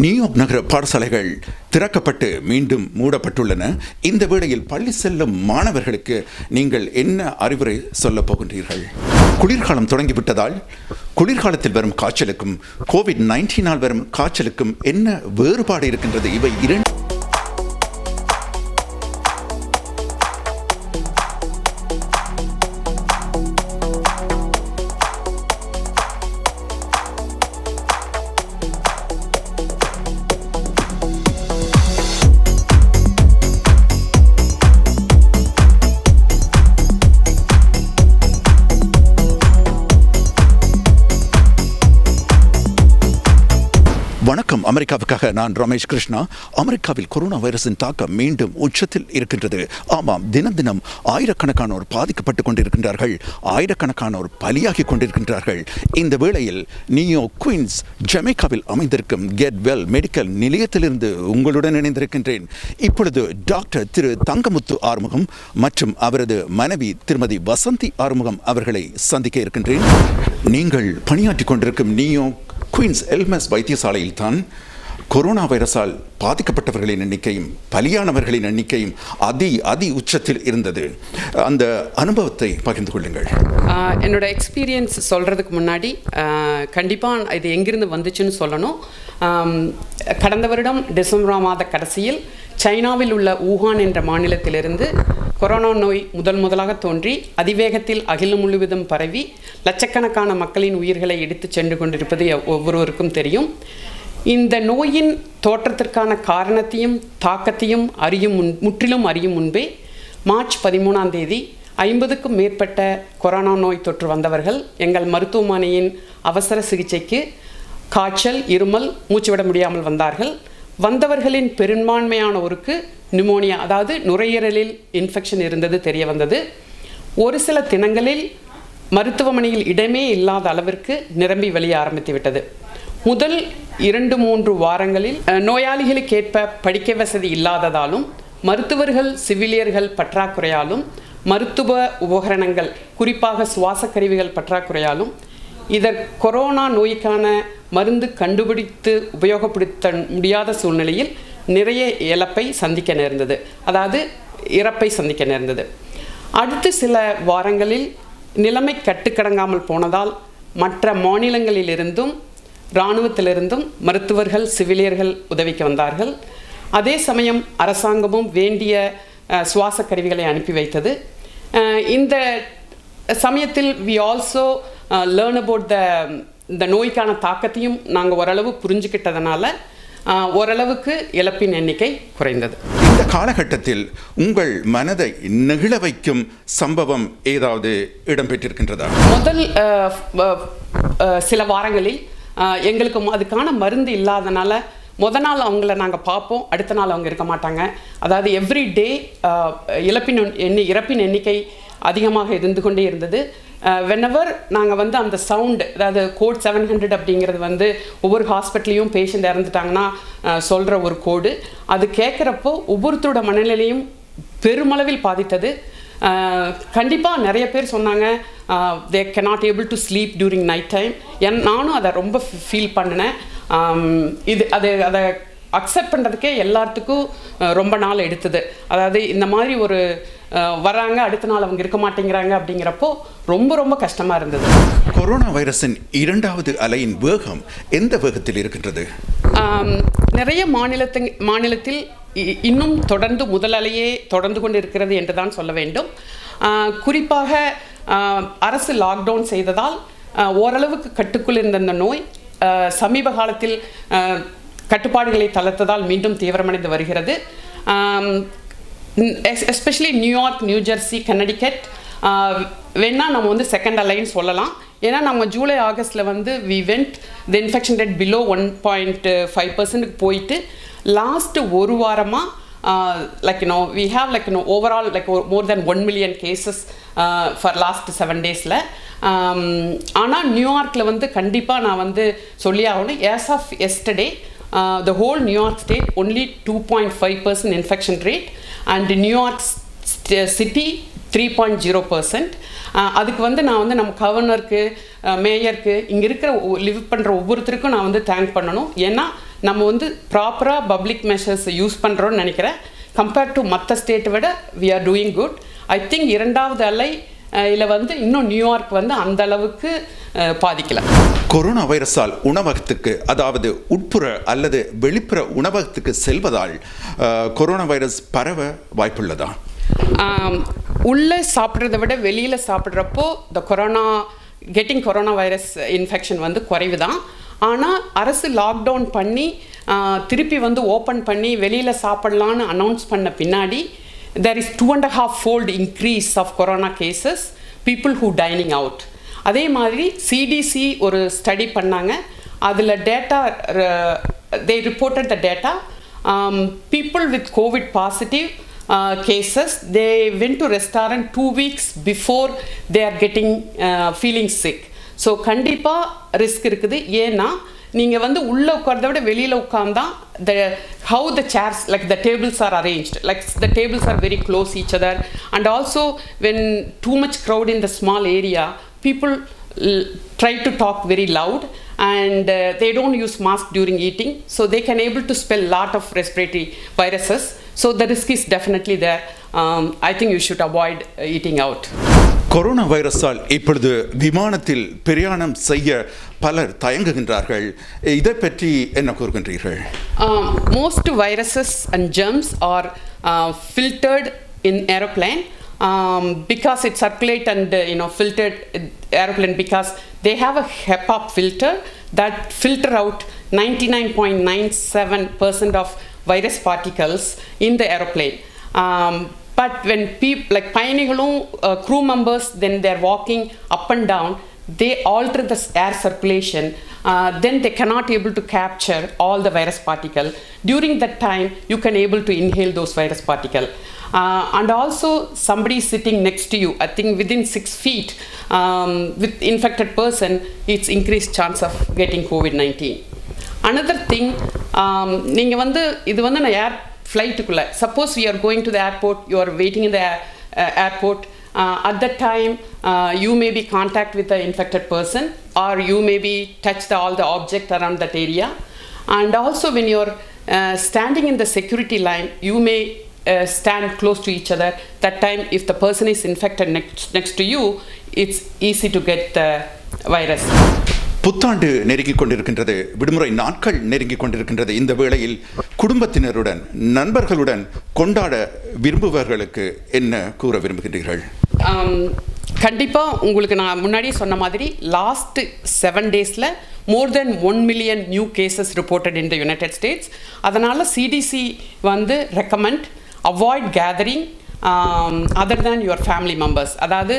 New York நகர பாடசாலைகள் திறக்கப்பட்டு மீண்டும் மூடப்பட்டுள்ளன. இந்த வேளையில் பள்ளி செல்லும் மாணவர்களுக்கு நீங்கள் என்ன அறிவுரை சொல்லப் போகின்றீர்கள்? குளிர்காலம் தொடங்கிவிட்டதால் குளிர்காலத்தில் வரும் காய்ச்சலுக்கும் COVID-19 வரும் காய்ச்சலுக்கும் என்ன வேறுபாடு இருக்கின்றது? இவை இரண்டு வணக்கம். அமெரிக்காவுக்காக நான் ரமேஷ் கிருஷ்ணா. அமெரிக்காவில் கொரோனா வைரஸின் தாக்கம் மீண்டும் உச்சத்தில் இருக்கின்றது. ஆமாம், தினம் தினம் ஆயிரக்கணக்கானோர் பாதிக்கப்பட்டுக் கொண்டிருக்கின்றார்கள், ஆயிரக்கணக்கானோர் பலியாகி கொண்டிருக்கின்றார்கள். இந்த வேளையில் நியூயார்க் குயின்ஸ் ஜமைக்காவில் அமைந்திருக்கும் கெட் வெல் மெடிக்கல் நிலையத்திலிருந்து உங்களுடன் இணைந்திருக்கின்றேன். இப்பொழுது டாக்டர் திரு தங்கமுத்து ஆறுமுகம் மற்றும் அவரது மனைவி திருமதி வசந்தி ஆறுமுகம் அவர்களை சந்திக்க இருக்கின்றேன். நீங்கள் பணியாற்றிக் கொண்டிருக்கும் நியூயார்க் குயின்ஸ் எல்மஸ் வைத்தியசாலையில் தான் கொரோனா வைரஸால் பாதிக்கப்பட்டவர்களின் எண்ணிக்கையும் பலியானவர்களின் எண்ணிக்கையும் அதி உச்சத்தில் இருந்தது. அந்த அனுபவத்தை பகிர்ந்து கொள்ளுங்கள். என்னோட எக்ஸ்பீரியன்ஸ் சொல்கிறதுக்கு முன்னாடி கண்டிப்பாக இது எங்கிருந்து வந்துச்சுன்னு சொல்லணும். கடந்த வருடம் டிசம்பர் மாத கடைசியில் சைனாவில் உள்ள ஊஹான் என்ற மாநிலத்திலிருந்து கொரோனா நோய் முதலாக தோன்றி அதிவேகத்தில் அகிலம் முழுவதும் பரவி லட்சக்கணக்கான மக்களின் உயிர்களை எடுத்து சென்று கொண்டிருப்பது ஒவ்வொருவருக்கும் தெரியும். இந்த நோயின் தோற்றத்திற்கான காரணத்தையும் தாக்கத்தையும் முற்றிலும் அறியும் முன்பே மார்ச் 13 50க்கும் மேற்பட்ட கொரோனா நோய் தொற்று வந்தவர்கள் எங்கள் மருத்துவமனையின் அவசர சிகிச்சைக்கு காய்ச்சல், இருமல், மூச்சுவிட முடியாமல் வந்தார்கள். வந்தவர்களின் பெரும்பான்மையானோருக்கு நிமோனியா, அதாவது நுரையீரலில் இன்ஃபெக்ஷன் இருந்தது தெரிய வந்தது. ஒரு சில தினங்களில் மருத்துவமனையில் இடமே இல்லாத அளவிற்கு நிரம்பி வெளியே ஆரம்பித்து விட்டது. முதல் 2-3 வாரங்களில் நோயாளிகளுக்கேற்ப படிக்க வசதி இல்லாததாலும் மருத்துவர்கள் செவிலியர்கள் பற்றாக்குறையாலும் மருத்துவ உபகரணங்கள் குறிப்பாக சுவாச கருவிகள் பற்றாக்குறையாலும் கொரோனா நோய்க்கான மருந்து கண்டுபிடித்து உபயோகப்படுத்த முடியாத சூழ்நிலையில் நிறைய இறப்பை சந்திக்க நேர்ந்தது. அடுத்து சில வாரங்களில் நிலைமை கட்டுக்கடங்காமல் போனதால் மற்ற மாநிலங்களிலிருந்தும் இராணுவத்திலிருந்தும் மருத்துவர்கள் செவிலியர்கள் உதவிக்கு வந்தார்கள். அதே சமயம் அரசாங்கமும் வேண்டிய சுவாச கருவிகளை அனுப்பி வைத்தது. இந்த சமயத்தில் we also learn about இந்த நோய்க்கான தாக்கத்தையும் நாங்கள் ஓரளவு புரிஞ்சுக்கிட்டதுனால ஓரளவுக்கு இழப்பின் எண்ணிக்கை குறைந்தது. இந்த காலகட்டத்தில் உங்கள் மனதை நெகிழ வைக்கும் சம்பவம் ஏதாவது இடம்பெற்றிருக்கின்றதா? முதல் சில வாரங்களில் எங்களுக்கு அதுக்கான மருந்து இல்லாதனால நாள் அவங்கள நாங்கள் பார்ப்போம், அடுத்த நாள் அவங்க இருக்க மாட்டாங்க. அதாவது எவ்ரி டே இறப்பின் எண்ணிக்கை அதிகமாக இருந்து கொண்டே இருந்தது. வென்எவர் நாங்கள் அந்த சவுண்டு, அதாவது கோட் 700 அப்படிங்கிறது ஒவ்வொரு ஹாஸ்பிட்டல்லையும் பேஷண்ட் இறந்துட்டாங்கன்னா சொல்கிற ஒரு கோடு, அது கேட்குறப்போ ஒவ்வொருத்தரோட மனநிலையும் பெருமளவில் பாதித்தது. கண்டிப்பாக நிறைய பேர் சொன்னாங்க they cannot able to sleep during night time. நானும் அதை ரொம்ப ஃபீல் பண்ணினேன். அதை அக்செப்ட் பண்ணுறதுக்கே எல்லாத்துக்கும் ரொம்ப நாள் எடுத்தது. அதாவது இந்த மாதிரி ஒரு வராங்க, அடுத்த நாள் அவங்க இருக்க மாட்டேங்கிறாங்க அப்படிங்கிறப்போ ரொம்ப கஷ்டமாக இருந்தது. கொரோனா வைரஸின் 2வது அலையின் வேகம் எந்த வேகத்தில் இருக்கின்றது? நிறைய மாநிலத்தில் இன்னும் தொடர்ந்து முதல் அலையே தொடர்ந்து கொண்டு இருக்கிறது என்று தான் சொல்ல வேண்டும். குறிப்பாக அரசு லாக்டவுன் செய்ததால் ஓரளவுக்கு கட்டுக்குள் இருந்த இந்த நோய் சமீப காலத்தில் கட்டுப்பாடுகளை தளர்த்ததால் மீண்டும் தீவிரமடைந்து வருகிறது. எஸ்பெஷலி நியூயார்க், நியூ ஜெர்சி, கன்னடிகட் வேணால் நம்ம செகண்ட் அலைன்னு சொல்லலாம். ஏன்னா நம்ம July ஆகஸ்டில் we went the infection rate below 1.5% போயிட்டு லாஸ்ட்டு ஒரு வாரமாக we have overall more than 1 million cases for last 7 days. ஆனால் நியூயார்க்கில் கண்டிப்பாக நான் சொல்லி ஆகணும். as of yesterday the whole New York state only 2.5% infection rate and New York City 3.0%. அதுக்கு நான் நம்ம கவர்னருக்கு, மேயருக்கு, இங்கே இருக்கிற லிவ் பண்ணுற ஒவ்வொருத்தருக்கும் நான் தேங்க் பண்ணணும். ஏன்னா நம்ம வந்து ப்ராப்பராக பப்ளிக் மெஷர்ஸ் யூஸ் பண்ணுறோன்னு நினைக்கிறேன். கம்பேர்ட் டு மற்ற ஸ்டேட்டை விட we are doing good. I think இரண்டாவது அலை இதில் வந்து இன்னும் நியூயார்க் வந்து அந்த அளவுக்கு பாதிக்கல. கொரோனா வைரஸால் உணவகத்துக்கு, அதாவது உட்புற அல்லது வெளிப்புற உணவகத்துக்கு செல்வதால் கொரோனா வைரஸ் பரவ வாய்ப்புள்ளதா? உள்ளே சாப்பிட்றத விட வெளியில் சாப்பிட்றப்போ கெட்டிங் கொரோனா வைரஸ் இன்ஃபெக்ஷன் வந்து குறைவு தான். ஆனால் அரசு லாக்டவுன் பண்ணி திருப்பி வந்து ஓப்பன் பண்ணி வெளியில் சாப்பிட்லான்னு அனௌன்ஸ் பண்ண பின்னாடி there is 2.5-fold increase of corona cases, people who dining out. அதே மாதிரி சிடிசி ஒரு ஸ்டடி பண்ணாங்க. அதில் data they reported the data. People with COVID positive cases, they went to restaurant 2 weeks before they are getting feeling sick. So கண்டிப்பாக risk இருக்குது. ஏன்னா நீங்கள் வந்து உள்ளே உட்கார்றத விட வெளியில் உட்கார்ந்தா how the chairs, like the tables are arranged, like the tables are very close each other, and also when too much crowd in the small area, people try to talk very loud, and they don't use mask during eating, so they can able to spill lot of respiratory viruses. So the risk is definitely there. I think you should avoid eating out. Corona வைரஸால் இப்பொழுது விமானத்தில் பிரயாணம் செய்ய பலர் தயங்குகின்றார்கள். இதை பற்றி என்ன கூறுகின்றீர்கள்? Most viruses and germs are filtered in aeroplane because it circulate and filtered aeroplane because they have a HEPA filter that filter out 99.97% of virus particles in the aeroplane. But when people like பயணிகளும் crew members, then they're walking up and down, they alter the air circulation, then they cannot able to capture all the virus particle. During that time you can able to inhale those virus particle, and also somebody sitting next to you, I think within 6 feet with infected person, it's increased chance of getting COVID-19. Another thing, நீங்கள் வந்து இது வந்து நான் ஏர் ஃப்ளைட்டுக்குள்ளே, suppose we are going to the airport, you are waiting in the airport, at that time you may be contact with the infected person, or you may be touch all the object around that area, and also when you are standing in the security line, you may stand close to each other. That time if the person is infected next to you, it's easy to get the virus. புத்தாண்டு நெருங்கிக் கொண்டிருக்கின்றது, விடுமுறை நாட்கள் நெருங்கிக் கொண்டிருக்கின்றது. இந்த வேளையில் குடும்பத்தினருடன் நண்பர்களுடன் கொண்டாட விரும்புபவர்களுக்கு என்ன கூற விரும்புகின்றீர்கள்? கண்டிப்பாக உங்களுக்கு நான் முன்னாடியே சொன்ன மாதிரி last 7 daysல more than 1 million new cases reported in the United States. அதனால் சிடிசி வந்து recommend avoid gathering other than your family members. அதாவது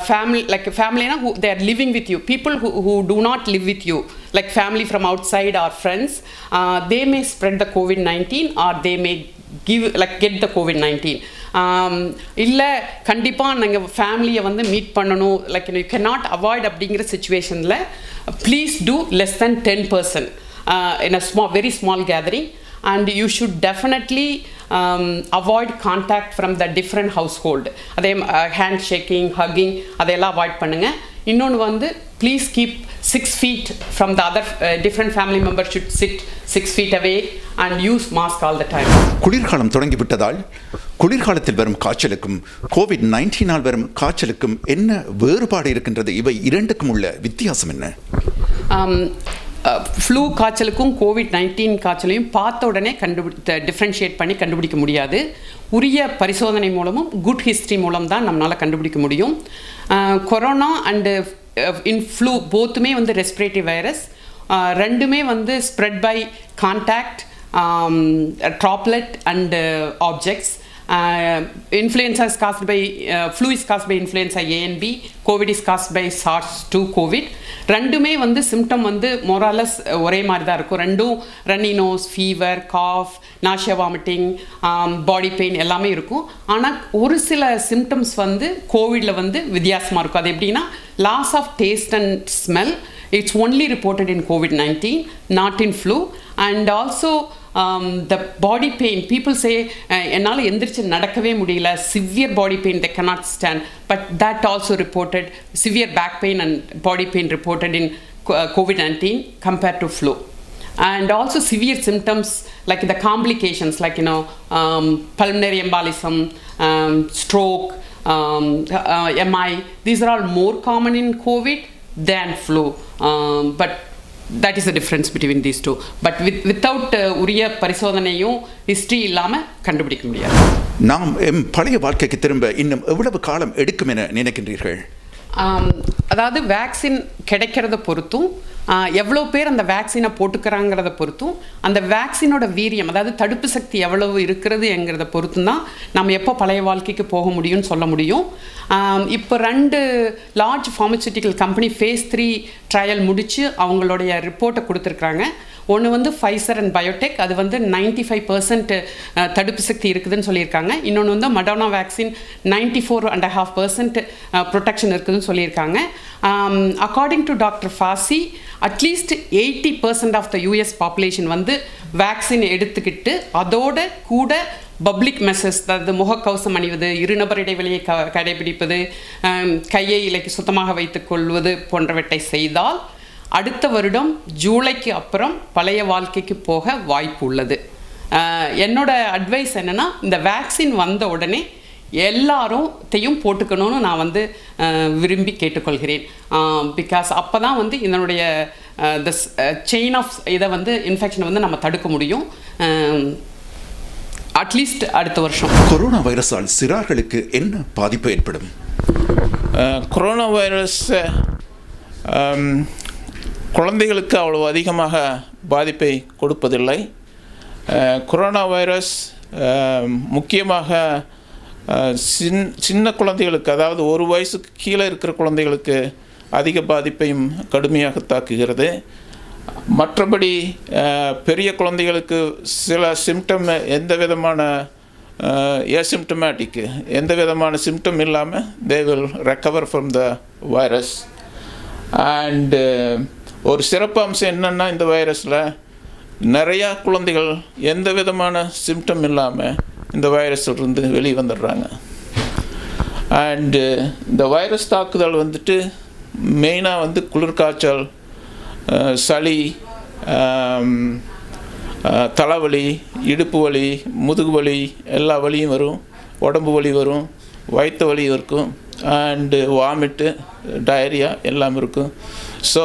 ஃபேமிலினா they are living with you, people who do not live with you, like family from outside or friends, they may spread the COVID-19 or they may get the COVID-19. இல்லை கண்டிப்பாக நாங்கள் ஃபேமிலியை வந்து meet பண்ணணும், you cannot avoid அப்படிங்கிற சுச்சுவேஷனில் please do less than 10 person in a very small gathering, and you should definitely avoid contact from the different household. அதே hand shaking, hugging அதெல்லாம் அவாய்ட் பண்ணுங்கள். இன்னொன்று வந்து please keep 6 feet from the other different family members should sit 6 feet away and use mask all the time. குளிர்காலம் தொடங்கிவிட்டதால் குளிர்காலத்தில் வரும் காய்ச்சலுக்கும் COVID-19 வரும் காய்ச்சலுக்கும் என்ன வேறுபாடு இருக்கின்றது? இவை இரண்டுக்கும் உள்ள வித்தியாசம் என்ன? ஃப்ளூ காய்ச்சலுக்கும் COVID-19 காய்ச்சலையும் பார்த்த உடனே டிஃப்ரென்ஷியேட் பண்ணி கண்டுபிடிக்க முடியாது. உரிய பரிசோதனை மூலமும் குட் ஹிஸ்ட்ரி மூலம் தான் நம்மளால் கண்டுபிடிக்க முடியும். கொரோனா அண்டு ஃப்ளூ போத்துமே வந்து ரெஸ்பிரேட்டரி வைரஸ், ரெண்டுமே வந்து spread by contact, droplet and objects. Influenza is caused by flu is caused by influenza A and B, COVID is caused by SARS-2 COVID. ரெண்டுமே வந்து சிம்டம் வந்து மோராலஸ் ஒரே மாதிரி தான் இருக்கும். ரெண்டும் runny nose, fever, cough, nausea, vomiting, body pain எல்லாமே இருக்கும். ஆனால் ஒரு சில சிம்டம்ஸ் வந்து கோவிடில் வந்து வித்தியாசமாக இருக்கும். அது எப்படின்னா loss of taste and smell, it's only reported in COVID-19, not in flu. And also the body pain, people say என்னால் எந்திரிச்சு நடக்கவே முடியல, severe body pain, they cannot stand, but that also reported, severe back pain and body pain reported in COVID-19 compared to flu. and also severe symptoms like the complications like pulmonary embolism, stroke, MI. These are all more common in COVID than flu, but that is the difference between these two. But without உரிய பரிசோதனையும் history இல்லாமல் கண்டுபிடிக்க முடியாது. நாம் பழைய வாழ்க்கைக்கு திரும்ப இன்னும் எவ்வளவு காலம் எடுக்கும் என நினைக்கின்றீர்கள்? அதாவது வேக்சின் கிடைக்கிறத பொறுத்தும் எவ்வளோ பேர் அந்த வேக்சினை போட்டுக்கிறாங்கிறத பொறுத்தும் அந்த வேக்சினோட வீரியம் அதாவது தடுப்பு சக்தி எவ்வளவு இருக்கிறது என்கிறத பொறுத்தும் தான் நம்ம எப்போ பழைய வாழ்க்கைக்கு போக முடியும்னு சொல்ல முடியும். இப்போ 2 large pharmaceutical company phase 3 trial முடித்து அவங்களுடைய ரிப்போர்ட்டை கொடுத்துருக்குறாங்க. ஒன்று வந்து ஃபைசர் அண்ட் பயோடெக், அது வந்து 95% தடுப்பு சக்தி இருக்குதுன்னு சொல்லியிருக்காங்க. இன்னொன்று வந்து மடோனா வேக்சின் 94.5% ப்ரொடெக்ஷன் இருக்குதுன்னு சொல்லியிருக்காங்க. According to doctor Fauci, at least 80% of the US population வந்து வேக்சின் எடுத்துக்கிட்டு அதோட கூட பப்ளிக் மெசேஜ், அதாவது முகக்கவசம் அணிவது, இருநபர் இடைவெளியை கடைபிடிப்பது, கையை சுத்தமாக வைத்துக்கொள்வது போன்றவற்றை செய்தால் அடுத்த வருடம் ஜூலைக்கு அப்புறம் பழைய வாழ்க்கைக்கு போக வாய்ப்பு உள்ளது. என்னோட அட்வைஸ் என்னென்னா, இந்த வேக்சின் வந்த உடனே எல்லாரையும் போட்டுக்கணும்னு நான் வந்து விரும்பி கேட்டுக்கொள்கிறேன். பிகாஸ் அப்போ தான் வந்து இதனுடைய த செயின் ஆஃப் இதை வந்து இன்ஃபெக்ஷனை வந்து நம்ம தடுக்க முடியும். அட்லீஸ்ட் அடுத்த வருஷம். கொரோனா வைரஸால் சிறார்களுக்கு என்ன பாதிப்பு ஏற்படும்? கொரோனா வைரஸ் குழந்தைகளுக்கு அவ்வளவு அதிகமாக பாதிப்பை கொடுப்பதில்லை. கொரோனா வைரஸ் முக்கியமாக சின்ன குழந்தைகளுக்கு, அதாவது 1 வயசுக்கு கீழே இருக்கிற குழந்தைகளுக்கு அதிக பாதிப்பையும் கடுமையாக தாக்குகிறது. மற்றபடி பெரிய குழந்தைகளுக்கு சில சிம்டம் எந்த விதமான ஏசிம்டமேட்டிக், எந்த விதமான சிம்டம் இல்லாமல் they will recover from the virus. And ஒரு சிறப்பு அம்சம் என்னென்னா, இந்த வைரஸில் நிறையா குழந்தைகள் எந்த விதமான சிம்டம் இல்லாமல் இந்த வைரஸிலிருந்து வெளியே வந்துடுறாங்க. அண்டு இந்த வைரஸ் தாக்குதல் வந்துட்டு மெயினாக வந்து குளிர்காய்ச்சல், சளி, தலைவலி, இடுப்பு வலி, முதுகு வலி, எல்லா வலியும் வரும். உடம்பு வலி வரும், வயிற்று வலி இருக்கும், அண்டு வாமிட்டு, டயரியா எல்லாம் இருக்கும். ஸோ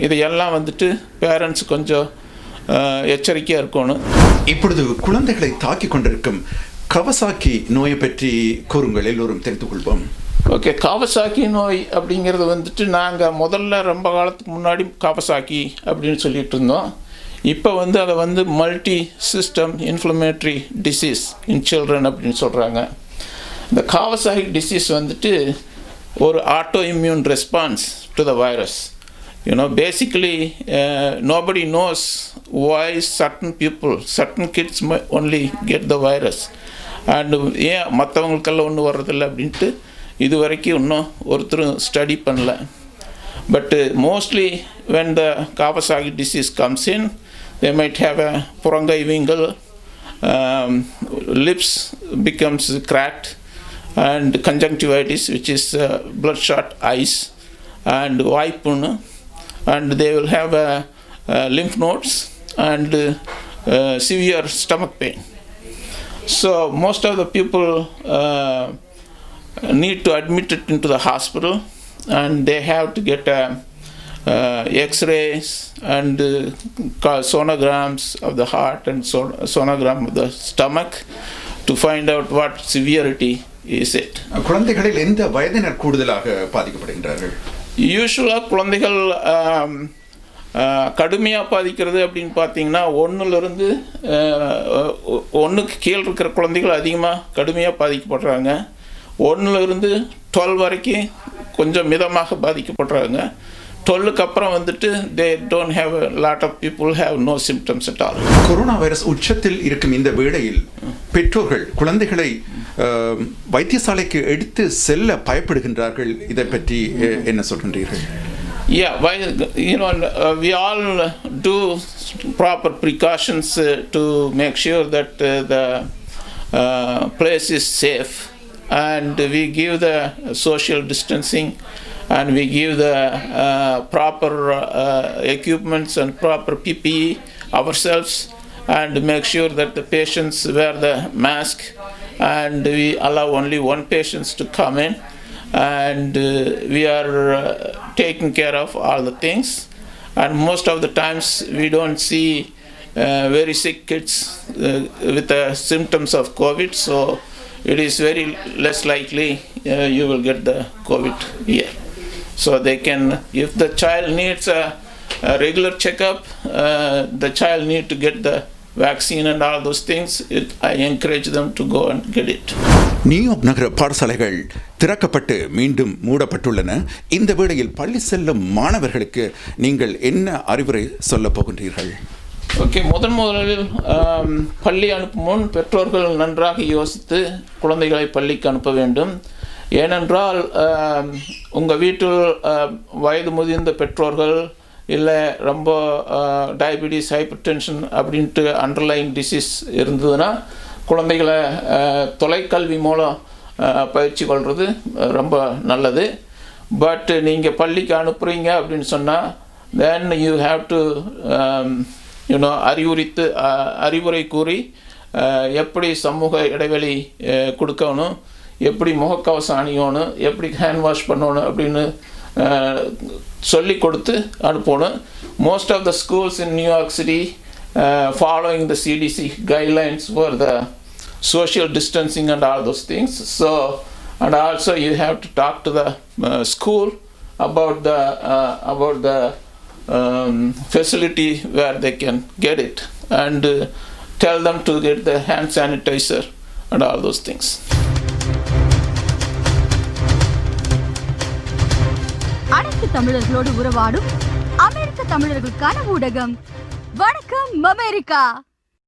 இதையெல்லாம் வந்துட்டு பேரண்ட்ஸ் கொஞ்சம் எச்சரிக்கையாக இருக்கணும். இப்பொழுது குழந்தைகளை தாக்கி கொண்டிருக்கும் கவசாக்கி நோயை பற்றி கூறுங்கள், எல்லோரும் தெரிந்து கொள்வோம். ஓகே, காவசாக்கி நோய் அப்படிங்கிறது வந்துட்டு நாங்கள் முதல்ல ரொம்ப காலத்துக்கு முன்னாடி காவசாக்கி அப்படின்னு சொல்லிட்டு இருந்தோம். இப்போ வந்து அதை வந்து மல்டி சிஸ்டம் இன்ஃப்ளமேட்ரி டிசீஸ் இன் சில்ட்ரன் அப்படின்னு சொல்கிறாங்க. இந்த காவசாக்கி டிசீஸ் வந்துட்டு ஒரு auto immune response to the virus. Basically nobody knows why certain people, certain kids only get the virus, and ஏன் மற்றவங்களுக்கெல்லாம் ஒன்றும் வர்றதில்லை அப்படின்ட்டு இது வரைக்கும் இன்னும் ஒருத்தரும் ஸ்டடி பண்ணல. பட்டு mostly when the Kawasaki disease comes in, they might have a புறங்கை வீங்கல், lips becomes cracked, and conjunctivitis, which is bloodshot eyes, and வாய்ப்புண்ணு, and they will have lymph nodes and severe stomach pain. So most of the people need to admit it into the hospital, and they have to get x-rays and sonograms of the heart and sonogram of the stomach to find out what severity is it. குழந்தைகளில் எந்த வயதினர் கூடுதலாக பாதிக்கப்படுகின்றார்கள்? யூஸ்வலாக குழந்தைகள் கடுமையாக பாதிக்கிறது அப்படின்னு பார்த்தீங்கன்னா 1லேருந்து 1க்கு கீழே இருக்கிற குழந்தைகள் அதிகமாக கடுமையாக பாதிக்கப்படுறாங்க. 1லேருந்து 12 வரைக்கும் கொஞ்சம் மிதமாக பாதிக்கப்படுறாங்க. 12க்கு அப்புறம் வந்துட்டு they don't have a lot of people have no symptoms at all. Corona virus உச்சத்தில் இருக்கும் இந்த வேளையில் பெற்றோர்கள் குழந்தைகளை வைத்தியசாலைக்கு எடுத்து செல்ல பயப்படுகின்றார்கள். இதை பற்றி என்ன சொல்கின்றீர்கள்? Yeah, we all do proper precautions to make sure that the place is safe, and we give the social distancing, and we give the proper equipments and proper PPE ourselves and make sure that the patients wear the mask, and we allow only one patient to come in, and we are taking care of all the things. And most of the times we don't see very sick kids with the symptoms of COVID, so it is very less likely you will get the COVID here. So they can, if the child needs a regular checkup, the child need to get the vaccine and all those things, I encourage them to go and get it. New York நகர பாடசாலைகள் திறக்கப்பட்டு மீண்டும் மூடப்பட்டுள்ளன. இந்த வேளையில் பள்ளி செல்லும் மாணவர்களுக்கு நீங்கள் என்ன அறிவுரை சொல்ல போகின்றீர்கள்? ஓகே, முதலில் பள்ளி அனுப்பும் முன் பெற்றோர்கள் நன்றாக யோசித்து குழந்தைகளை பள்ளிக்கு அனுப்ப வேண்டும். ஏனென்றால் உங்கள் வீட்டில் வயது முதிர்ந்த பெற்றோர்கள் இல்லை ரொம்ப டயபிட்டிஸ், ஹைப்பர் டென்ஷன் அப்படின்ட்டு அண்டர்லைன் டிசீஸ் இருந்ததுன்னா குழந்தைகளை தொலைக்கல்வி மூலம் பயிற்சி கொள்வது ரொம்ப நல்லது. பட் நீங்கள் பள்ளிக்கு அனுப்புகிறீங்க அப்படின்னு சொன்னால் தென் யூ ஹாவ் டு அறிவுரை கூறி எப்படி சமூக இடைவெளி கொடுக்கணும், எப்படி முகக்கவசம் அணியணும், எப்படி ஹேண்ட் வாஷ் பண்ணணும் அப்படின்னு சொல்லி கொடுத்து அனுப்பணும். Most of the schools in New York City following the CDC guidelines for the social distancing and all those things. So, and also you have to talk to the school about the facility where they can get it, and tell them to get the hand sanitizer and all those things. அனைத்து தமிழர்களோடு உறவாடும் அமெரிக்க தமிழர்களுக்கான ஊடகம் வணக்கம் America.